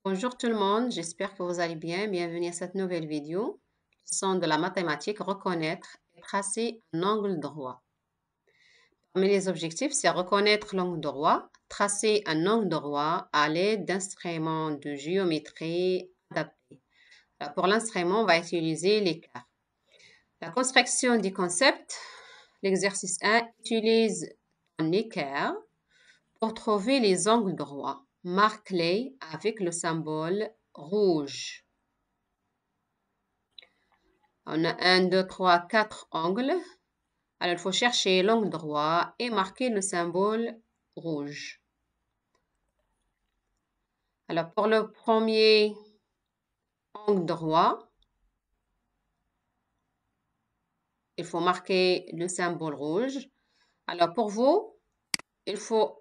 Bonjour tout le monde, j'espère que vous allez bien. Bienvenue à cette nouvelle vidéo. Leçon de la mathématique, reconnaître et tracer un angle droit. Parmi les objectifs, c'est reconnaître l'angle droit, tracer un angle droit à l'aide d'instruments de géométrie adaptés. Alors, pour l'instrument, on va utiliser l'écart. La construction du concept, l'exercice 1 utilise un équerre pour trouver les angles droits. Marque-les avec le symbole rouge. On a 1, 2, 3, 4 angles. Alors, il faut chercher l'angle droit et marquer le symbole rouge. Alors, pour le premier angle droit, il faut marquer le symbole rouge. Alors, pour vous, il faut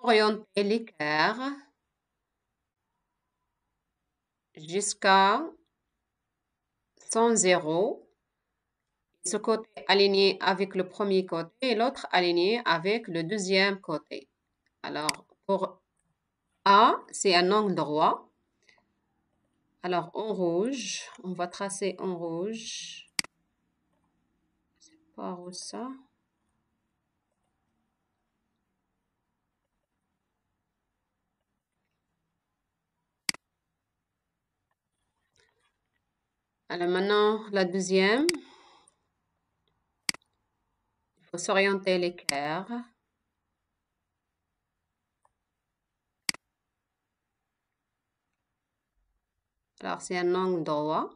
orienter l'équerre jusqu'à 100. Ce côté aligné avec le premier côté et l'autre aligné avec le deuxième côté. Alors, pour A, c'est un angle droit. Alors, en rouge, on va tracer en rouge. C'est pas rouge ça. Alors maintenant, la deuxième. Il faut s'orienter l'équerre. Alors, c'est un angle droit.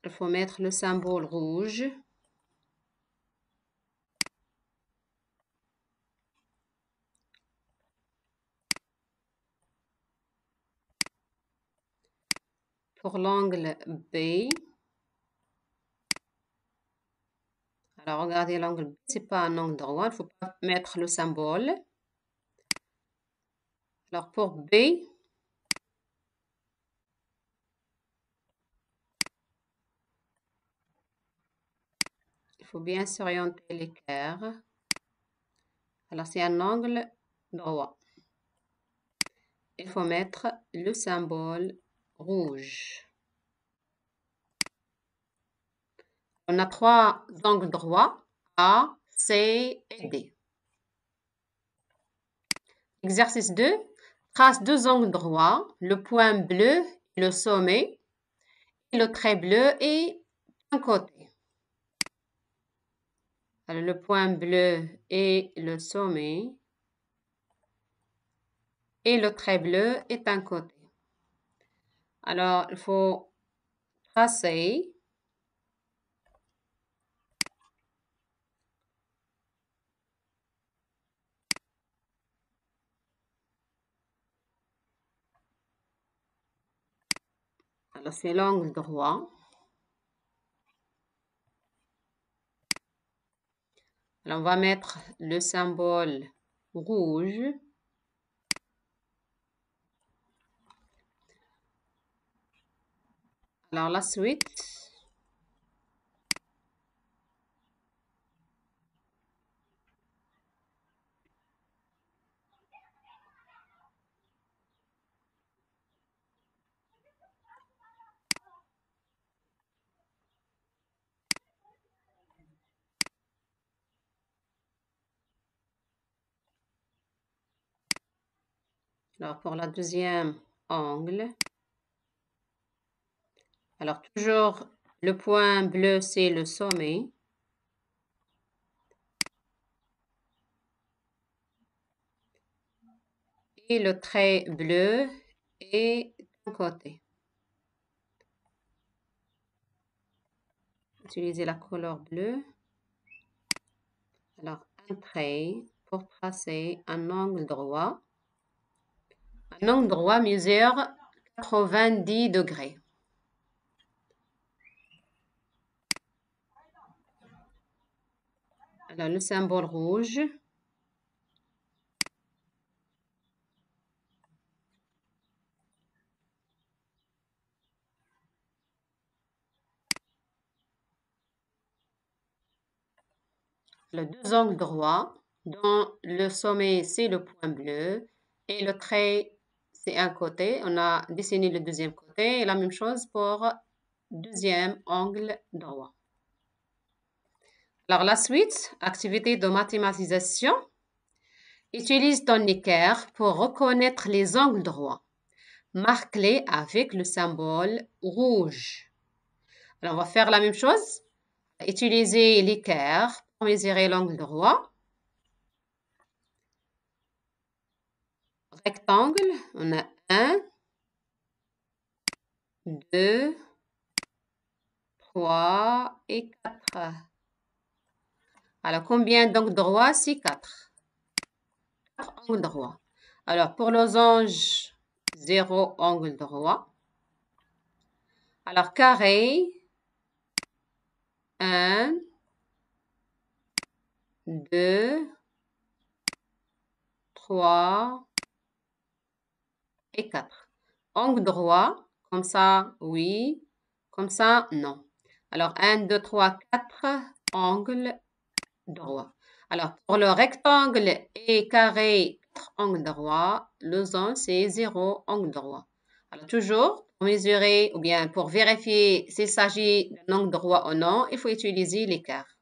Il faut mettre le symbole rouge. Pour l'angle B. Alors, regardez l'angle B, ce n'est pas un angle droit. Il ne faut pas mettre le symbole. Alors, pour B, il faut bien s'orienter l'équerre. Alors, c'est un angle droit. Il faut mettre le symbole rouge. On a 3 angles droits, A, C et D. Exercice 2. Trace 2 angles droits, le point bleu est le sommet et le trait bleu est un côté. Alors, le point bleu est le sommet et le trait bleu est un côté. Alors, il faut tracer alors c'est l'angle droit. Alors, on va mettre le symbole rouge. Alors, la suite. Alors, pour la deuxième angle. Alors, toujours le point bleu, c'est le sommet. Et le trait bleu est d'un côté. Utilisez la couleur bleue. Alors, un trait pour tracer un angle droit. Un angle droit mesure 90 degrés. Alors, le symbole rouge. Les deux angles droits, dont le sommet, c'est le point bleu, et le trait, c'est un côté. On a dessiné le deuxième côté, et la même chose pour deuxième angle droit. Alors, la suite, activité de mathématisation. Utilise ton équerre pour reconnaître les angles droits. Marque-les avec le symbole rouge. Alors, on va faire la même chose. Utiliser l'équerre pour mesurer l'angle droit. Rectangle, on a 1, 2, 3 et 4. Alors, combien d'angles droits? C'est 4. 4 angles droits. Alors, pour losange, 0 angle droit. Alors, carré, 1, 2, 3 et 4. Angle droit, comme ça, oui. Comme ça, non. Alors, 1, 2, 3, 4 angles droits. Alors, pour le rectangle et carré, 4 angles droits, losange, c'est 0 angle droit. Alors, toujours, pour mesurer ou bien pour vérifier s'il s'agit d'un angle droit ou non, il faut utiliser l'équerre.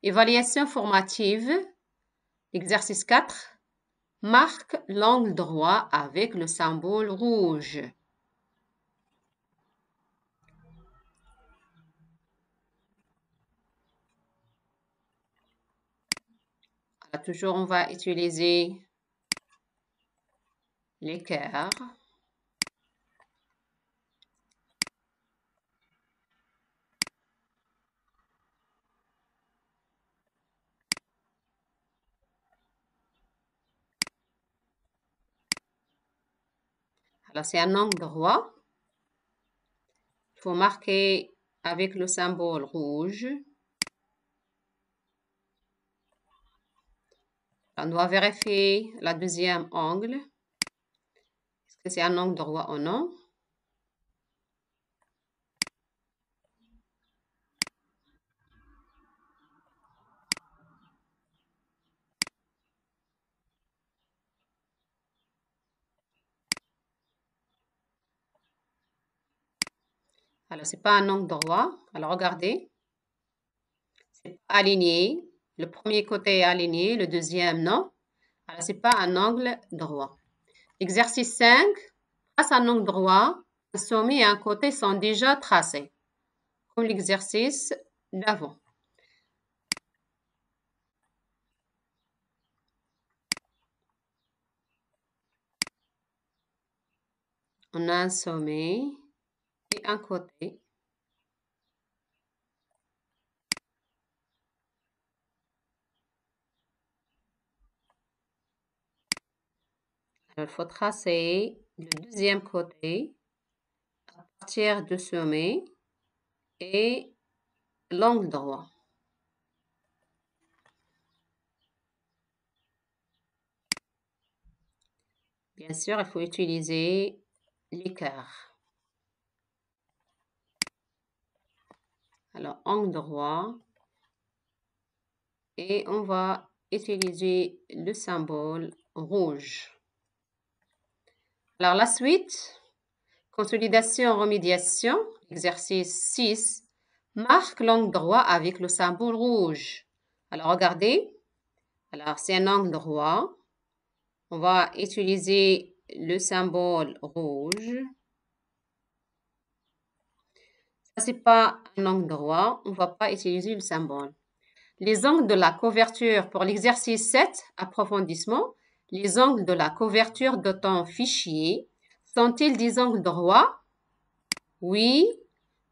Évaluation formative, exercice 4. Marque l'angle droit avec le symbole rouge. Alors, toujours, on va utiliser l'équerre. Alors, c'est un angle droit. Il faut marquer avec le symbole rouge. On doit vérifier la deuxième angle. Est-ce que c'est un angle droit ou non? Alors, c'est pas un angle droit. Alors, regardez. C'est aligné. Le premier côté est aligné, le deuxième, non. Alors, c'est pas un angle droit. Exercice 5. Trace un angle droit. Un sommet et un côté sont déjà tracés, comme l'exercice d'avant. On a un sommet et un côté. Alors, il faut tracer le deuxième côté à partir du sommet et l'angle droit. Bien sûr, il faut utiliser l'équerre. Alors, angle droit. Et on va utiliser le symbole rouge. Alors, la suite, consolidation, remédiation, exercice 6, marque l'angle droit avec le symbole rouge. Alors, regardez. Alors, c'est un angle droit. On va utiliser le symbole rouge. Ça, c'est pas un angle droit. On ne va pas utiliser le symbole. Les angles de la couverture pour l'exercice 7, approfondissement. Les angles de la couverture de ton fichier sont-ils des angles droits? Oui.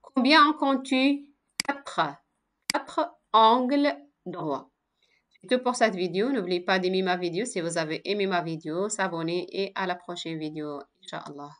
Combien en comptes-tu? 4. 4 angles droits. C'est tout pour cette vidéo. N'oubliez pas d'aimer ma vidéo si vous avez aimé ma vidéo, s'abonner et à la prochaine vidéo, Inch'Allah.